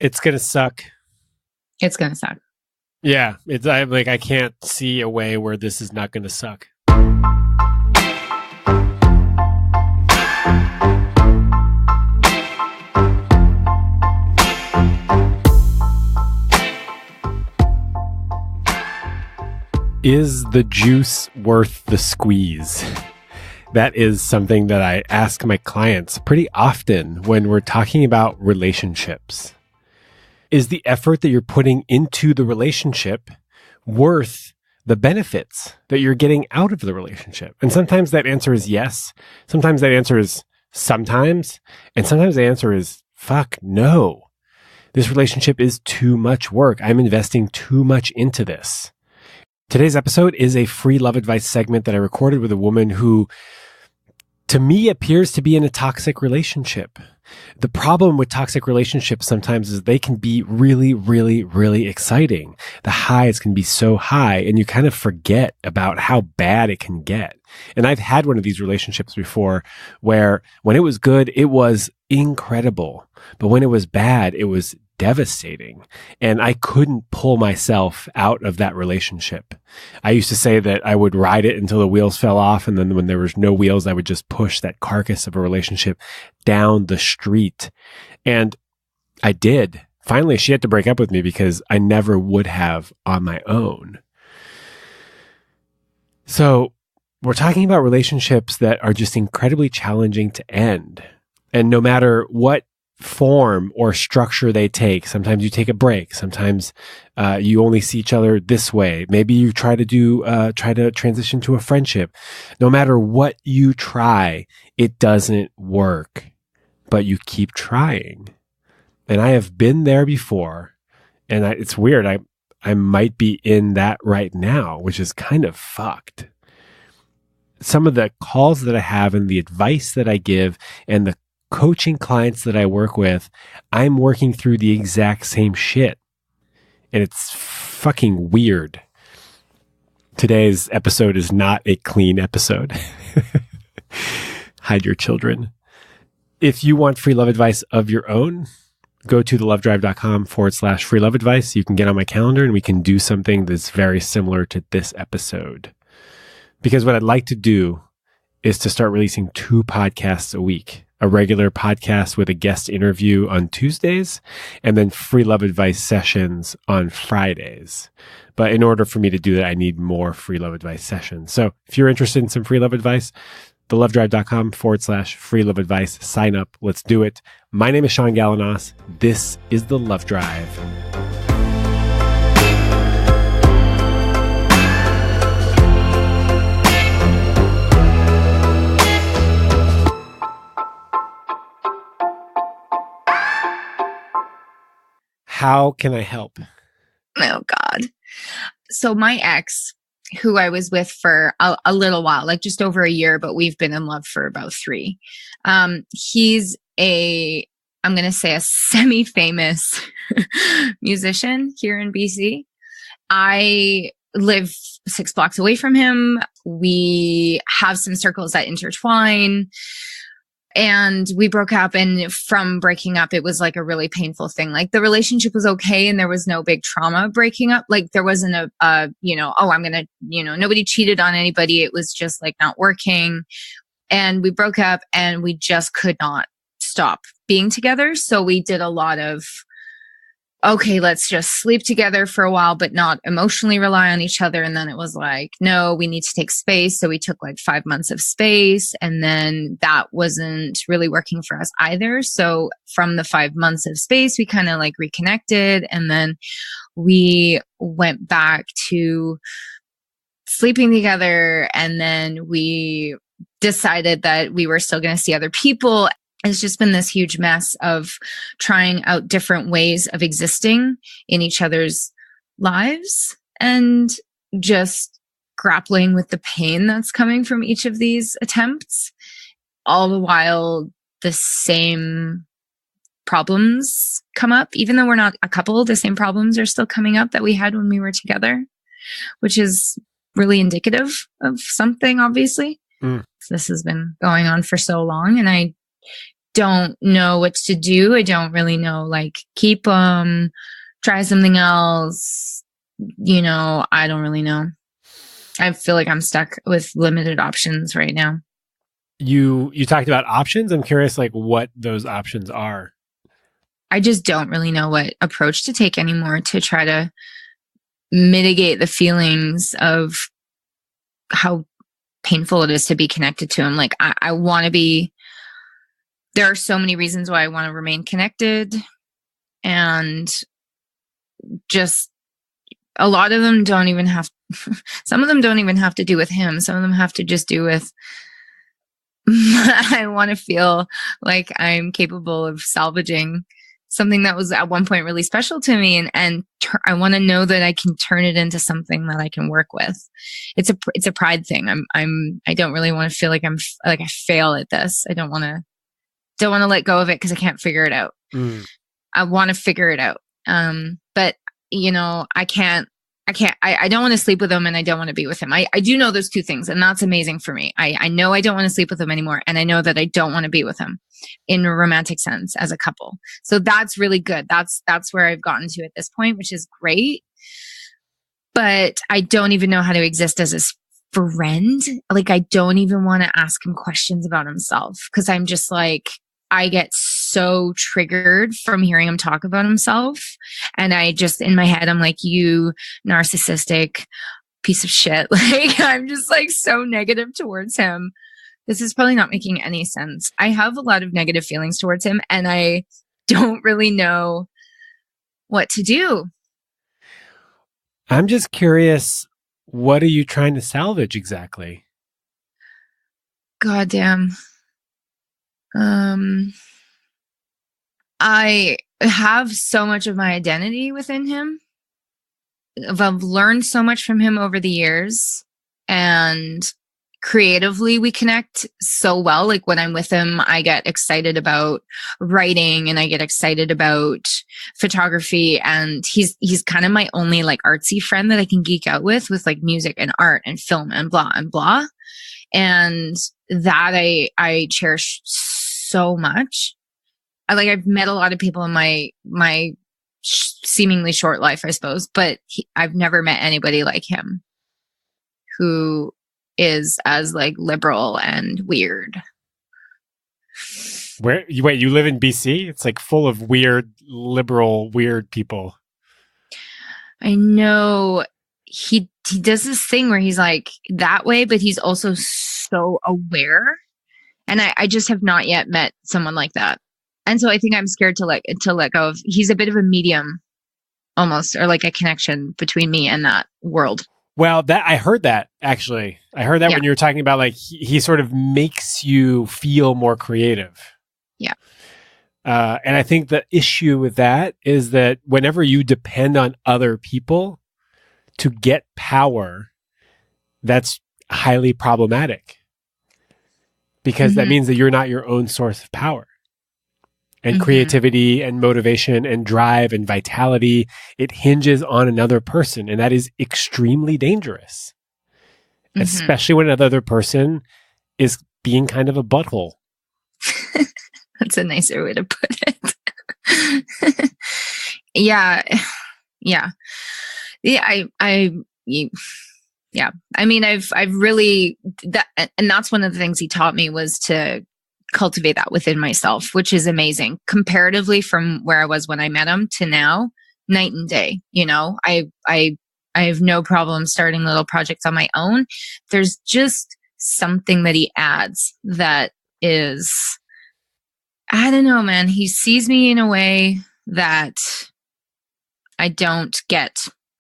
It's going to suck. It's going to suck. Yeah. I can't see a way where this is not going to suck. Is the juice worth the squeeze? That is something that I ask my clients pretty often when we're talking about relationships. Is the effort that you're putting into the relationship worth the benefits that you're getting out of the relationship? And sometimes that answer is yes. Sometimes that answer is sometimes. And sometimes the answer is fuck no. This relationship is too much work. I'm investing too much into this. Today's episode is a free love advice segment that I recorded with a woman who, to me, appears to be in a toxic relationship. The problem with toxic relationships sometimes is they can be really, really, really exciting. The highs can be so high and you kind of forget about how bad it can get. And I've had one of these relationships before where when it was good, it was incredible. But when it was bad, it was devastating. And I couldn't pull myself out of that relationship. I used to say that I would ride it until the wheels fell off. And then when there was no wheels, I would just push that carcass of a relationship down the street. And I did. Finally, she had to break up with me because I never would have on my own. So we're talking about relationships that are just incredibly challenging to end. And no matter what form or structure they take, sometimes you take a break. Sometimes you only see each other this way. Maybe you try to transition to a friendship. No matter what you try, it doesn't work, but you keep trying. And I have been there before, and it's weird. I might be in that right now, which is kind of fucked. Some of the calls that I have and the advice that I give and the coaching clients that I work with, I'm working through the exact same shit. And it's fucking weird. Today's episode is not a clean episode. Hide your children. If you want free love advice of your own, go to thelovedrive.com/free love advice. You can get on my calendar and we can do something that's very similar to this episode. Because what I'd like to do is to start releasing 2 podcasts a week. A regular podcast with a guest interview on Tuesdays, and then free love advice sessions on Fridays. But in order for me to do that, I need more free love advice sessions. So if you're interested in some free love advice, thelovedrive.com/free love advice. Sign up. Let's do it. My name is Sean Galanos. This is The Love Drive. How can I help? Oh, God. So my ex, who I was with for a little while, like just over a year, but we've been in love for about 3. He's I'm going to say a semi-famous musician here in BC. I live 6 blocks away from him. We have some circles that intertwine. And we broke up, and from breaking up, it was like a really painful thing. Like the relationship was okay and there was no big trauma breaking up. Like there wasn't nobody cheated on anybody. It was just like not working. And we broke up and we just could not stop being together. So we did a lot of, okay, let's just sleep together for a while, but not emotionally rely on each other. And then it was like, no, we need to take space. So we took like 5 months of space, and then that wasn't really working for us either. So from the 5 months of space, we kind of like reconnected, and then we went back to sleeping together. And then we decided that we were still going to see other people. It's just been this huge mess of trying out different ways of existing in each other's lives and just grappling with the pain that's coming from each of these attempts. All the while, the same problems come up. Even though we're not a couple, the same problems are still coming up that we had when we were together, which is really indicative of something, obviously. This has been going on for so long, and I don't know what to do. I don't really know, like, keep them, try something else. I don't really know. I feel like I'm stuck with limited options right now. You talked about options. I'm curious, like, what those options are. I just don't really know what approach to take anymore to try to mitigate the feelings of how painful it is to be connected to him. Like, I want to be, there are so many reasons why I want to remain connected, and just a lot of them don't even have, some of them don't even have to do with him. Some of them have to just do with, I want to feel like I'm capable of salvaging something that was at one point really special to me, and I want to know that I can turn it into something that I can work with. It's a pride thing. I don't really want to feel like I fail at this. I don't want to let go of it because I can't figure it out. I want to figure it out. But I can't. I don't want to sleep with him, and I don't want to be with him. I do know those two things, and that's amazing for me. I know I don't want to sleep with him anymore, and I know that I don't want to be with him in a romantic sense as a couple. So that's really good. That's where I've gotten to at this point, which is great. But I don't even know how to exist as his friend. Like, I don't even want to ask him questions about himself, because I'm just like, I get so triggered from hearing him talk about himself. And I just, in my head, I'm like, you narcissistic piece of shit. Like, I'm just like so negative towards him. This is probably not making any sense. I have a lot of negative feelings towards him, and I don't really know what to do. I'm just curious, what are you trying to salvage exactly? Goddamn. I have so much of my identity within him. I've learned so much from him over the years, and creatively we connect so well. Like, when I'm with him, I get excited about writing, and I get excited about photography, and he's kind of my only like artsy friend that I can geek out with like music and art and film and blah and blah. And that I cherish so much. I've met a lot of people in my seemingly short life, I suppose, but I've never met anybody like him who is as like liberal and weird. Wait, you live in BC? It's like full of weird, liberal, weird people. I know. He does this thing where he's like that way, but he's also so aware. And I just have not yet met someone like that. And so I think I'm scared to let go of. He's a bit of a medium almost, or like a connection between me and that world. Well, I heard that actually. I heard that when you were talking about like he sort of makes you feel more creative. Yeah. And I think the issue with that is that whenever you depend on other people to get power, that's highly problematic, because that means that you're not your own source of power. And creativity and motivation and drive and vitality, it hinges on another person. And that is extremely dangerous, especially when another person is being kind of a butthole. That's a nicer way to put it. Yeah. I mean, I've really, and that's one of the things he taught me, was to cultivate that within myself, which is amazing comparatively from where I was when I met him to now, night and day. I have no problem starting little projects on my own. There's just something that he adds that is, I don't know, man. He sees me in a way that I don't get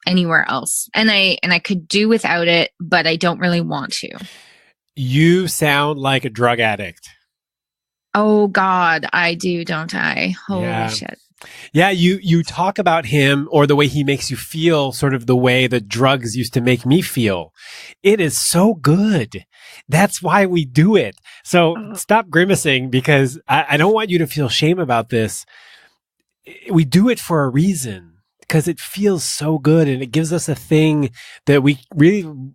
anywhere else. And I could do without it, but I don't really want to. You sound like a drug addict. Oh God, I do, don't I? Holy shit. Yeah, you talk about him, or the way he makes you feel, sort of the way the drugs used to make me feel. It is so good. That's why we do it. So stop grimacing, because I don't want you to feel shame about this. We do it for a reason, because it feels so good, and it gives us a thing that we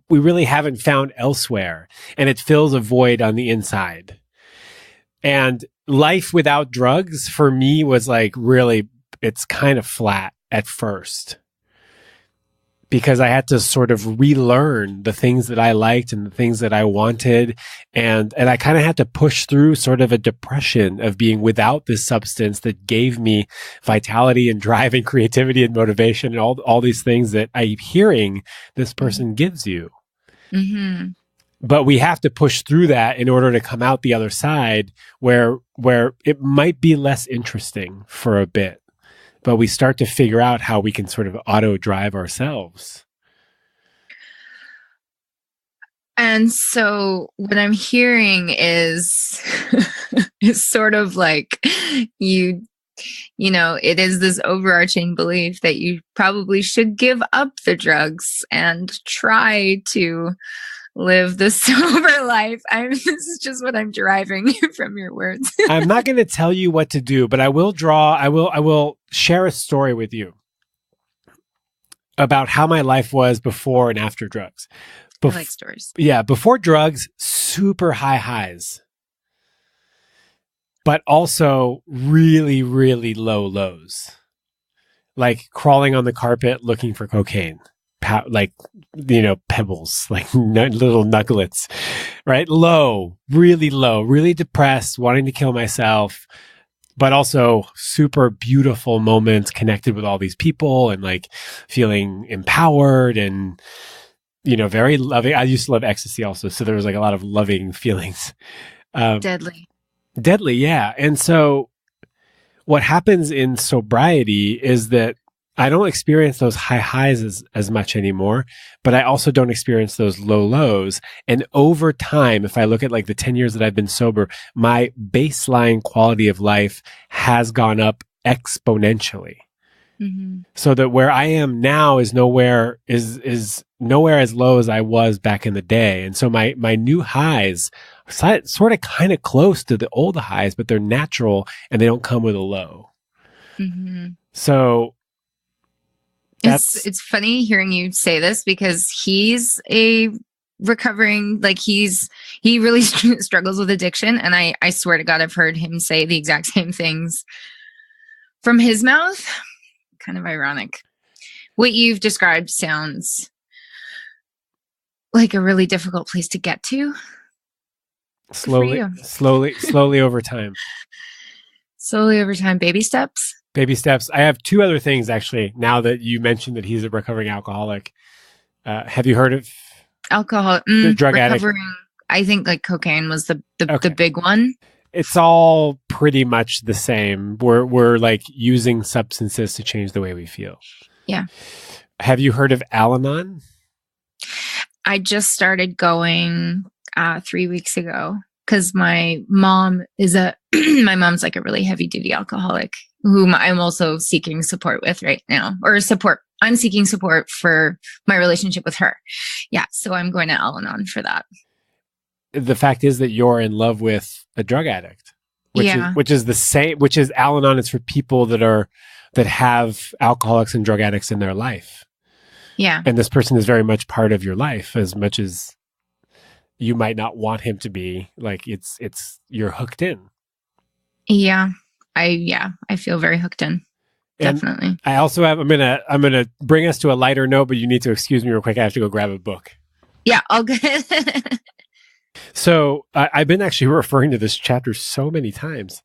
really haven't found elsewhere, and it fills a void on the inside. And life without drugs for me was like really, it's kind of flat at first because I had to sort of relearn the things that I liked and the things that I wanted. And I kind of had to push through sort of a depression of being without this substance that gave me vitality and drive and creativity and motivation and all these things that I'm hearing this person gives you. Mm-hmm. But we have to push through that in order to come out the other side where it might be less interesting for a bit, but we start to figure out how we can sort of auto drive ourselves. And so what I'm hearing is is sort of like you know, it is this overarching belief that you probably should give up the drugs and try to live the sober life. This is just what I'm deriving from your words. I'm not going to tell you what to do, but I will share a story with you about how my life was before and after drugs. I like stories. Yeah, before drugs, super high highs, but also really, really low lows, like crawling on the carpet looking for cocaine. Like, you know, pebbles, like little nuggets, right? Low, really depressed, wanting to kill myself, but also super beautiful moments connected with all these people and like feeling empowered and, you know, very loving. I used to love ecstasy also. So there was like a lot of loving feelings. Deadly. Yeah. And so what happens in sobriety is that I don't experience those high highs as much anymore, but I also don't experience those low lows. And over time, if I look at like the 10 years that I've been sober, my baseline quality of life has gone up exponentially. Mm-hmm. So that where I am now is nowhere as low as I was back in the day. And so my new highs sort of kind of close to the old highs, but they're natural and they don't come with a low. Mm-hmm. So it's funny hearing you say this because he's a recovering, like he really struggles with addiction. And I swear to God, I've heard him say the exact same things from his mouth. Kind of ironic. What you've described sounds like a really difficult place to get to. Slowly over time. Slowly over time, baby steps. Baby steps. I have two other things, actually, now that you mentioned that he's a recovering alcoholic. Have you heard of alcohol? Drug addict? I think like cocaine was the big one. It's all pretty much the same. We're like using substances to change the way we feel. Yeah. Have you heard of Al-Anon? I just started going 3 weeks ago because my mom is my mom's like a really heavy duty alcoholic whom I'm also seeking support with right now, I'm seeking support for my relationship with her. Yeah. So I'm going to Al-Anon for that. The fact is that you're in love with a drug addict, which is the same, which is Al-Anon is for people that have alcoholics and drug addicts in their life. Yeah. And this person is very much part of your life as much as you might not want him to be. Like you're hooked in. Yeah. I feel very hooked in. Definitely. And I also have, I'm gonna bring us to a lighter note, but you need to excuse me real quick. I have to go grab a book. Yeah, all good. So I've been actually referring to this chapter so many times.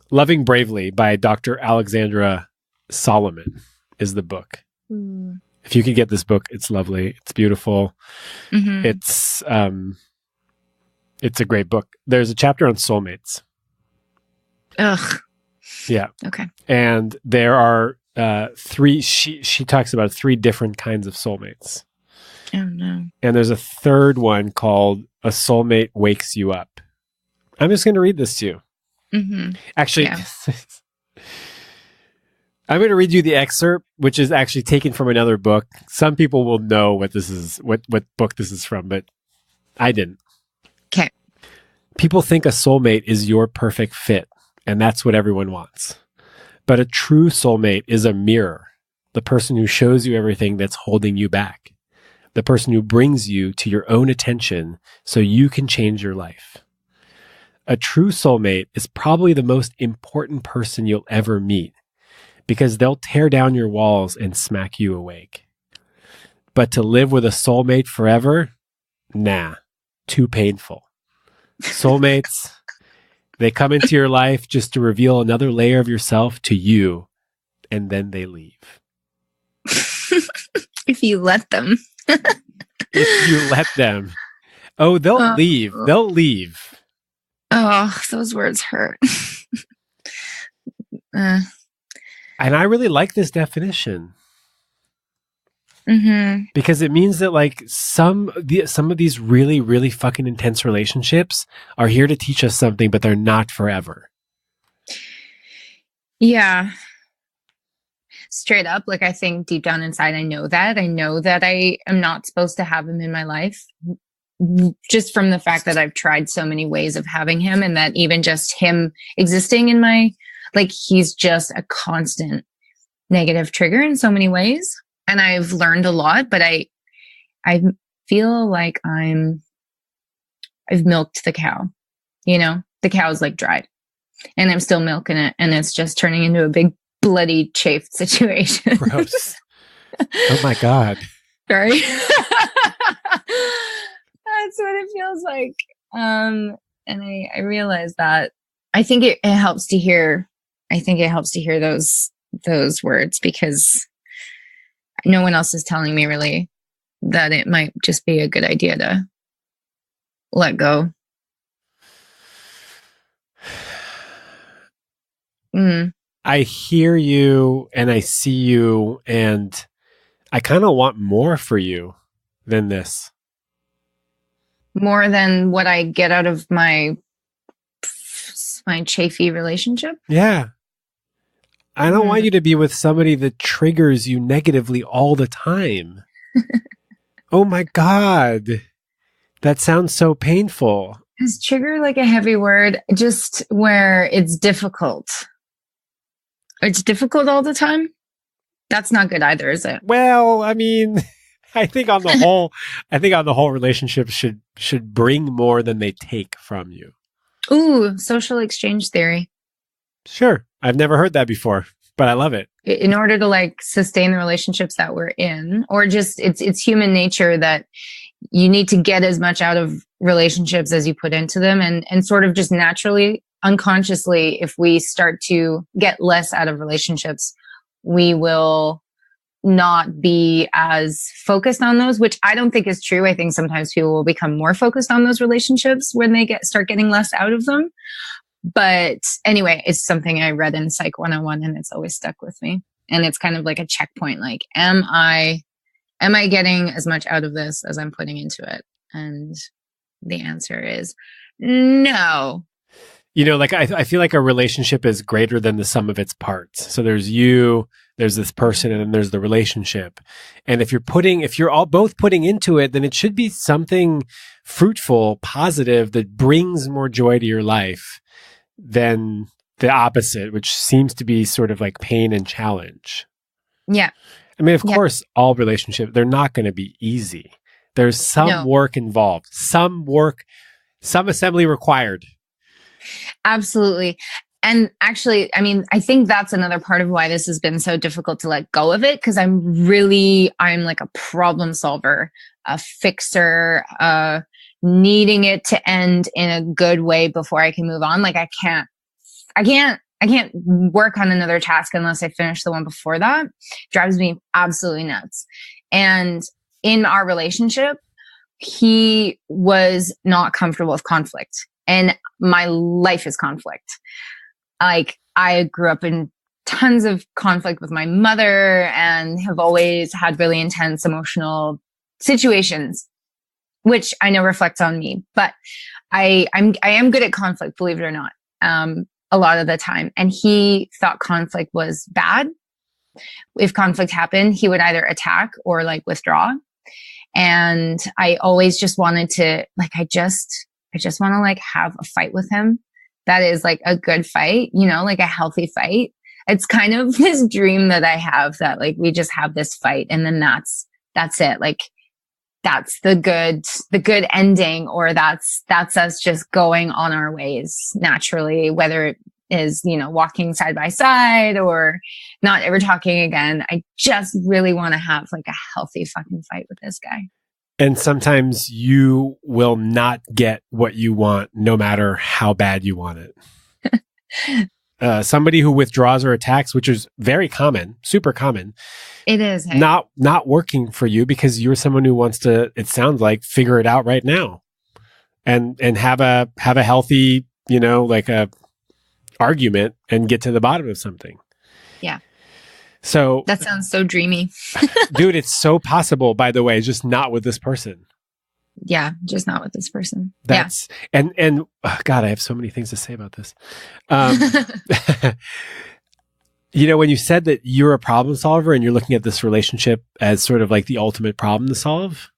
Loving Bravely by Dr. Alexandra Solomon is the book. Mm. If you could get this book, it's lovely. It's beautiful. Mm-hmm. It's a great book. There's a chapter on soulmates. Ugh. Yeah. Okay. And there are three, she talks about 3 different kinds of soulmates. Oh, no. And there's a third one called A Soulmate Wakes You Up. I'm just going to read this to you. Mm-hmm. Actually, yeah. I'm going to read you the excerpt, which is actually taken from another book. Some people will know what this is, what book this is from, but I didn't. Okay. People think a soulmate is your perfect fit, and that's what everyone wants. But a true soulmate is a mirror, the person who shows you everything that's holding you back, the person who brings you to your own attention so you can change your life. A true soulmate is probably the most important person you'll ever meet because they'll tear down your walls and smack you awake. But to live with a soulmate forever? Nah, too painful. Soulmates, they come into your life just to reveal another layer of yourself to you, and then they leave. If you let them. If you let them. Oh, they'll leave. They'll leave. Oh, those words hurt. And I really like this definition. Because it means that like some of these really, really fucking intense relationships are here to teach us something, but they're not forever. Yeah. Straight up, like I think deep down inside, I know that I am not supposed to have him in my life. Just from the fact that I've tried so many ways of having him, and that even just him existing in my, like, he's just a constant negative trigger in so many ways. And I've learned a lot, but I feel like I've milked the cow, you know, the cow's like dried and I'm still milking it. And it's just turning into a big bloody chafed situation. Gross. Oh my God. Sorry. That's what it feels like. And I realize that I think it helps to hear, those words, because no one else is telling me really that it might just be a good idea to let go. I hear you and I see you, and I kind of want more for you than this. More than what I get out of my chafy relationship? Yeah. I don't want you to be with somebody that triggers you negatively all the time. Oh my God. That sounds so painful. Is trigger like a heavy word? Just where it's difficult. It's difficult all the time? That's not good either, is it? Well, I mean, I think on the whole, relationships should bring more than they take from you. Ooh, social exchange theory. Sure. I've never heard that before, but I love it. In order to like sustain the relationships that we're in, or just it's human nature that you need to get as much out of relationships as you put into them, and sort of just naturally, unconsciously, if we start to get less out of relationships, we will not be as focused on those, which I don't think is true. I think sometimes people will become more focused on those relationships when they start getting less out of them. But anyway, it's something I read in Psych 101 and it's always stuck with me. And it's kind of like a checkpoint. Like, am I getting as much out of this as I'm putting into it? And the answer is no. You know, like I feel like a relationship is greater than the sum of its parts. So there's you, there's this person, and then there's the relationship. And if you're all both putting into it, then it should be something fruitful, positive, that brings more joy to your life than the opposite, which seems to be sort of like pain and challenge. Yeah. I mean, of course, all relationships, they're not going to be easy. There's some work involved, some assembly required. Absolutely. And actually, I mean, I think that's another part of why this has been so difficult to let go of it. Cause I'm like a problem solver, a fixer, needing it to end in a good way before I can move on. Like I can't work on another task unless I finish the one before that. Drives me absolutely nuts. And in our relationship, he was not comfortable with conflict. And my life is conflict. Like I grew up in tons of conflict with my mother and have always had really intense emotional situations, which I know reflects on me. But I am good at conflict, believe it or not, a lot of the time. And he thought conflict was bad. If conflict happened, he would either attack or like withdraw. And I always just wanted to, like, I just want to like have a fight with him. That is like a good fight, you know, like a healthy fight. It's kind of this dream that I have that like we just have this fight and then that's it. Like that's the good ending, or that's us just going on our ways naturally, whether it is, walking side by side or not ever talking again. I just really want to have like a healthy fucking fight with this guy. And sometimes you will not get what you want, no matter how bad you want it. Somebody who withdraws or attacks, which is very common, super common. It is. Hey? Not working for you because you're someone who wants to, it sounds like, figure it out right now and have a healthy, like a argument and get to the bottom of something. Yeah. So that sounds so dreamy. Dude, it's so possible, by the way, just not with this person. Yeah, just not with this person. That's and oh God, I have so many things to say about this. When you said that you're a problem solver and you're looking at this relationship as sort of like the ultimate problem to solve,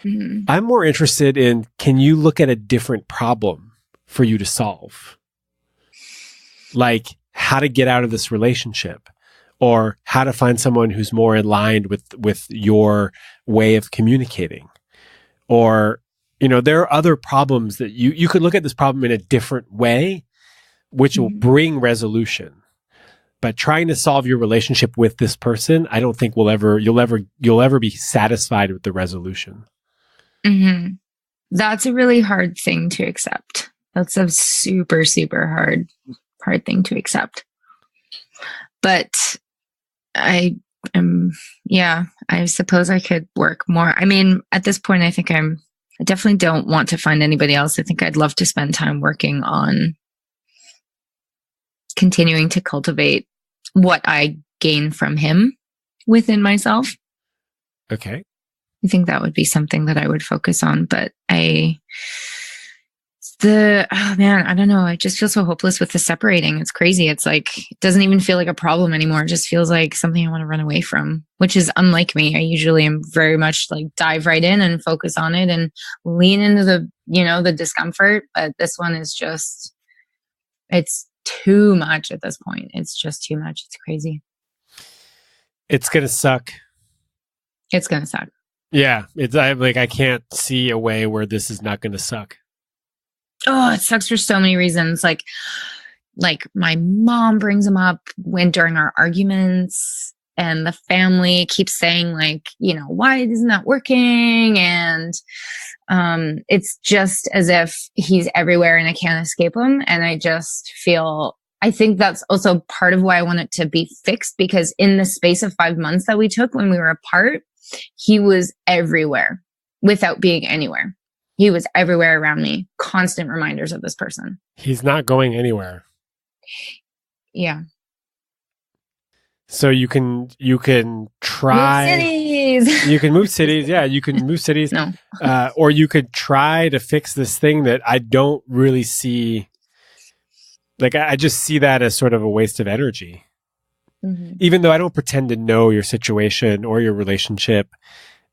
I'm more interested in, can you look at a different problem for you to solve? Like how to get out of this relationship, or how to find someone who's more aligned with your way of communicating. Or, there are other problems that you could look at this problem in a different way, which will bring resolution. But trying to solve your relationship with this person, I don't think you'll ever be satisfied with the resolution. Mm-hmm. That's a really hard thing to accept. That's a super, super hard thing to accept. But I suppose I could work more. I mean, at this point, I think I definitely don't want to find anybody else. I think I'd love to spend time working on continuing to cultivate what I gain from him within myself. Okay. I think that would be something that I would focus on. But I don't know. I just feel so hopeless with the separating. It's crazy. It's like, it doesn't even feel like a problem anymore. It just feels like something I want to run away from, which is unlike me. I usually am very much like dive right in and focus on it and lean into the discomfort. But this one is just, it's too much at this point. It's just too much. It's crazy. It's going to suck. It's going to suck. Yeah. I can't see a way where this is not going to suck. Oh, it sucks for so many reasons. Like my mom brings them up during our arguments, and the family keeps saying like, why isn't that working? And it's just as if he's everywhere and I can't escape him. And I think that's also part of why I want it to be fixed, because in the space of 5 months that we took when we were apart, he was everywhere without being anywhere. He was everywhere around me. Constant reminders of this person. He's not going anywhere. Yeah. So you can try. Move cities. You can move cities. Yeah, you can move cities. No. Or you could try to fix this thing that I don't really see. Like, I just see that as sort of a waste of energy. Mm-hmm. Even though I don't pretend to know your situation or your relationship,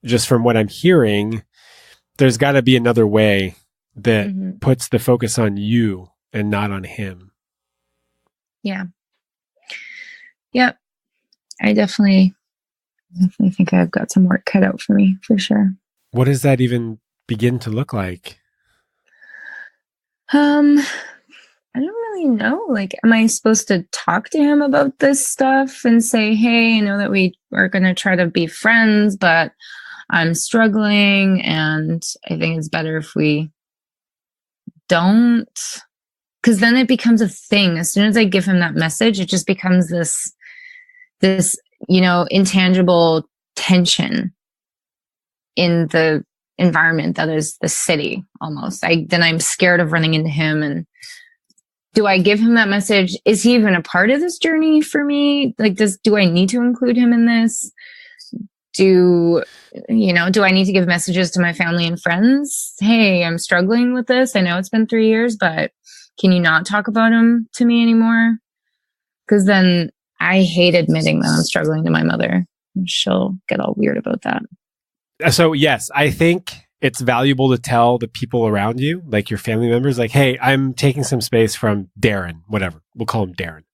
just from what I'm hearing, there's got to be another way that puts the focus on you and not on him. Yeah. Yep. I definitely think I've got some work cut out for me, for sure. What does that even begin to look like? I don't really know. Like, am I supposed to talk to him about this stuff and say, hey, I know that we are going to try to be friends, but I'm struggling and I think it's better if we don't, because then it becomes a thing. As soon as I give him that message, it just becomes this, intangible tension in the environment that is the city almost. Then I'm scared of running into him. And do I give him that message? Is he even a part of this journey for me? Like, do I need to include him in this? Do I need to give messages to my family and friends? Hey, I'm struggling with this. I know it's been 3 years, but can you not talk about him to me anymore? Because then I hate admitting that I'm struggling to my mother. She'll get all weird about that. So yes, I think it's valuable to tell the people around you, like your family members, like, hey, I'm taking some space from Darren, whatever. We'll call him Darren.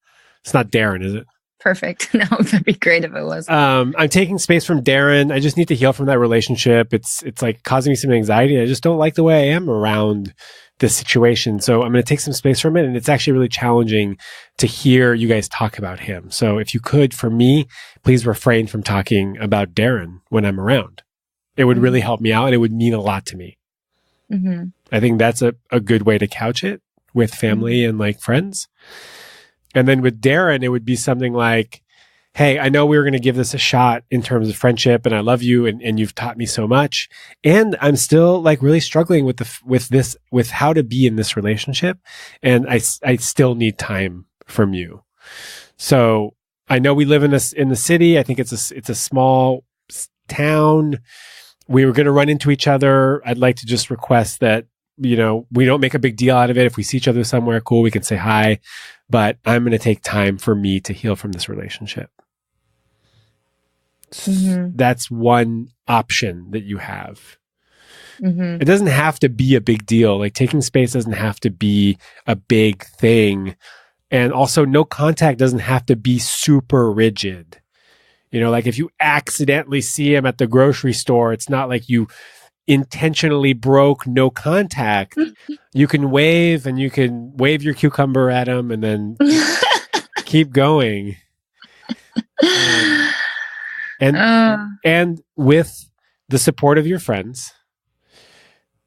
It's not Darren, is it? Perfect. No, that'd be great if it was. I'm taking space from Darren. I just need to heal from that relationship. It's like causing me some anxiety. I just don't like the way I am around this situation. So I'm going to take some space from it. And it's actually really challenging to hear you guys talk about him. So if you could, for me, please refrain from talking about Darren when I'm around. It would really help me out and it would mean a lot to me. Mm-hmm. I think that's a good way to couch it with family and like friends. And then with Darren, it would be something like, hey, I know we were going to give this a shot in terms of friendship and I love you and you've taught me so much. And I'm still like really struggling with how to be in this relationship. And I still need time from you. So I know we live in the city. I think it's a small town. We were going to run into each other. I'd like to just request that, we don't make a big deal out of it. If we see each other somewhere, cool, we can say hi. But I'm going to take time for me to heal from this relationship. Mm-hmm. That's one option that you have. Mm-hmm. It doesn't have to be a big deal. Like taking space doesn't have to be a big thing. And also no contact doesn't have to be super rigid. Like if you accidentally see him at the grocery store, it's not like you intentionally broke no contact. You can wave and you can wave your cucumber at him and then keep going. And with the support of your friends,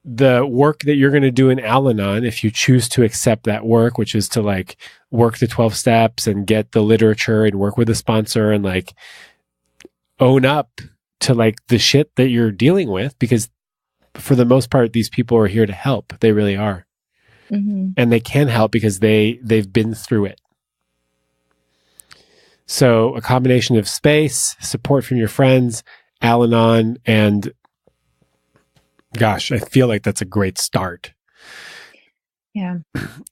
the work that you're going to do in Al-Anon, if you choose to accept that work, which is to like work the 12 steps and get the literature and work with a sponsor and like own up to like the shit that you're dealing with, because for the most part, these people are here to help. They really are. Mm-hmm. And they can help because they've been through it. So a combination of space, support from your friends, Al-Anon, and gosh, I feel like that's a great start. Yeah.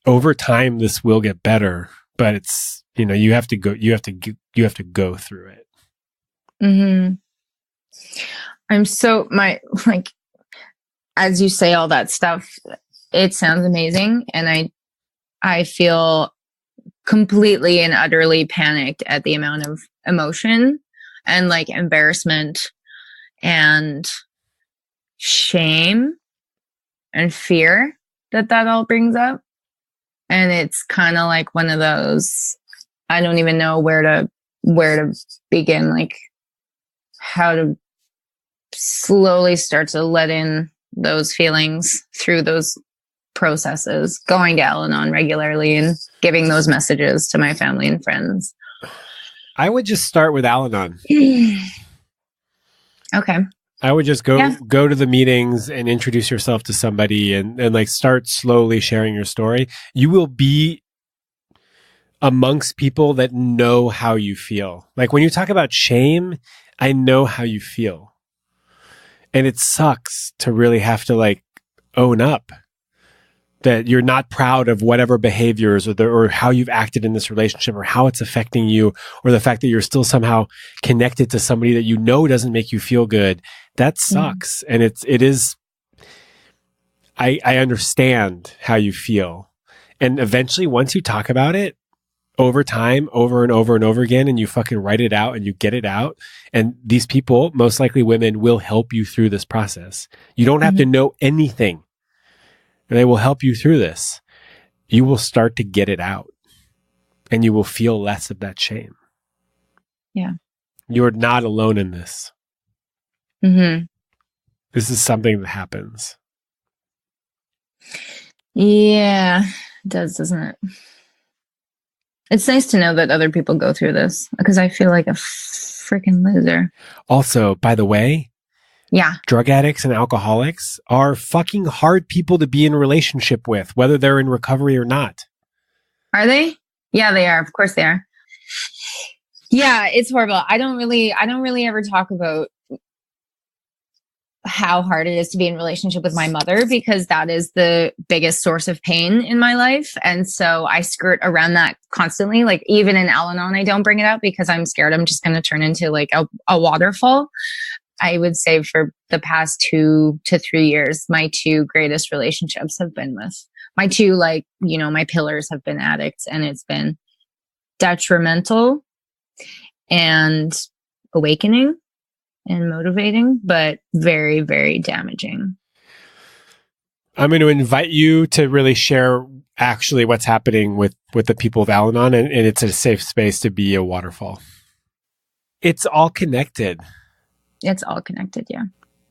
Over time, this will get better, but it's, you have to go through it. Mm-hmm. As you say all that stuff, it sounds amazing. And I feel completely and utterly panicked at the amount of emotion and like embarrassment and shame and fear that all brings up. And it's kind of like one of those, I don't even know where to begin, like how to slowly start to let in those feelings through those processes, going to Al-Anon regularly and giving those messages to my family and friends. I would just start with Al-Anon. Okay. I would just go to the meetings and introduce yourself to somebody and like start slowly sharing your story. You will be amongst people that know how you feel. Like when you talk about shame, I know how you feel. And it sucks to really have to like own up that you're not proud of whatever behaviors or how you've acted in this relationship or how it's affecting you, or the fact that you're still somehow connected to somebody that you know doesn't make you feel good. That sucks. And it is, I understand how you feel. And eventually, once you talk about it over time, over and over and over again, and you fucking write it out and you get it out, and these people, most likely women, will help you through this process. You don't have to know anything. They will help you through this. You will start to get it out and you will feel less of that shame. Yeah. You're not alone in this. Mm-hmm. This is something that happens. Yeah, it does, doesn't it? It's nice to know that other people go through this because I feel like a freaking loser. Also, by the way, drug addicts and alcoholics are fucking hard people to be in a relationship with, whether they're in recovery or not. Are they? Yeah, they are. Of course they are. Yeah, it's horrible. I don't really ever talk about how hard it is to be in a relationship with my mother because that is the biggest source of pain in my life. And so I skirt around that constantly. Like even in Al-Anon, I don't bring it up because I'm scared I'm just going to turn into like a waterfall. I would say for the past 2 to 3 years, my 2 greatest relationships have been with my 2, my pillars have been addicts, and it's been detrimental and awakening and motivating, but very, very damaging. I'm going to invite you to really share actually what's happening with the people of Al-Anon, and it's a safe space to be a waterfall. It's all connected. It's all connected, yeah.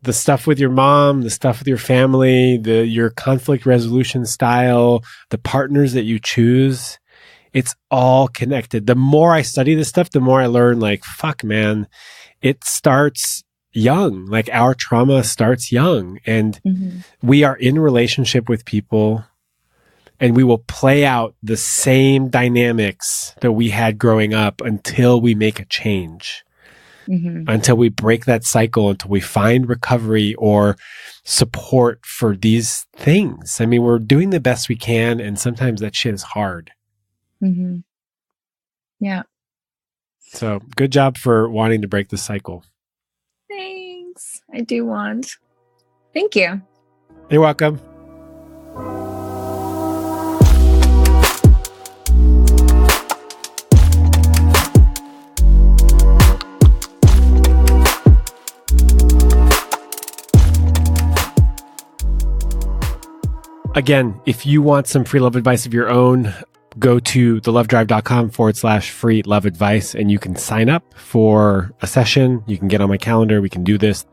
The stuff with your mom, the stuff with your family, your conflict resolution style, the partners that you choose, it's all connected. The more I study this stuff, the more I learn, like, fuck, man, it starts young. Like, our trauma starts young, and we are in relationship with people, and we will play out the same dynamics that we had growing up until we make a change. Until we break that cycle, until we find recovery or support for these things. I mean, we're doing the best we can, and sometimes that shit is hard. Yeah. So good job for wanting to break the cycle. Thanks. I do want. Thank you. You're welcome. Again, if you want some free love advice of your own, go to thelovedrive.com/free love advice, and you can sign up for a session. You can get on my calendar. We can do this.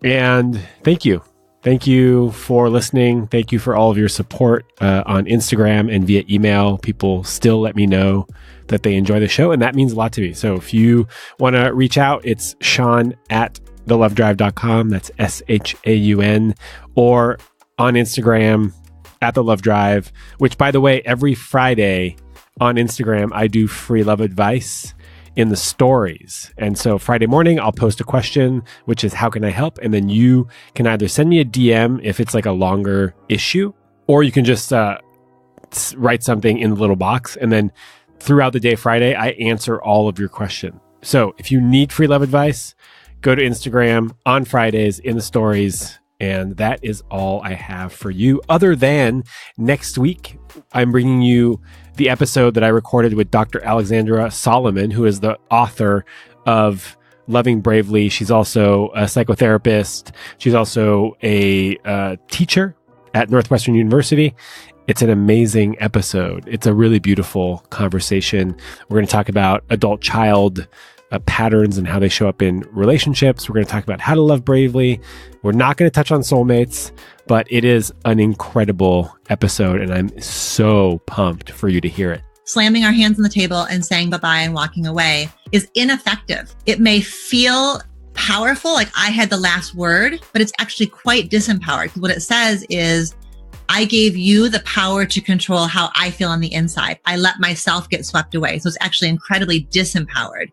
And thank you. Thank you for listening. Thank you for all of your support on Instagram and via email. People still let me know that they enjoy the show, and that means a lot to me. So if you want to reach out, it's Sean@thelovedrive.com. That's SHAUN, or on Instagram at The Love Drive, which, by the way, every Friday on Instagram, I do free love advice in the stories. And so Friday morning, I'll post a question, which is, how can I help? And then you can either send me a DM if it's like a longer issue, or you can just write something in the little box. And then throughout the day, Friday, I answer all of your questions. So if you need free love advice, go to Instagram on Fridays in the stories. And that is all I have for you. Other than next week, I'm bringing you the episode that I recorded with Dr. Alexandra Solomon, who is the author of Loving Bravely. She's also a psychotherapist. She's also a teacher at Northwestern University. It's an amazing episode. It's a really beautiful conversation. We're going to talk about adult-child patterns and how they show up in relationships. We're going to talk about how to love bravely. We're not going to touch on soulmates, but it is an incredible episode, and I'm so pumped for you to hear it. Slamming our hands on the table and saying bye-bye and walking away is ineffective. It may feel powerful, like I had the last word, but it's actually quite disempowered. What it says is, I gave you the power to control how I feel on the inside. I let myself get swept away. So it's actually incredibly disempowered.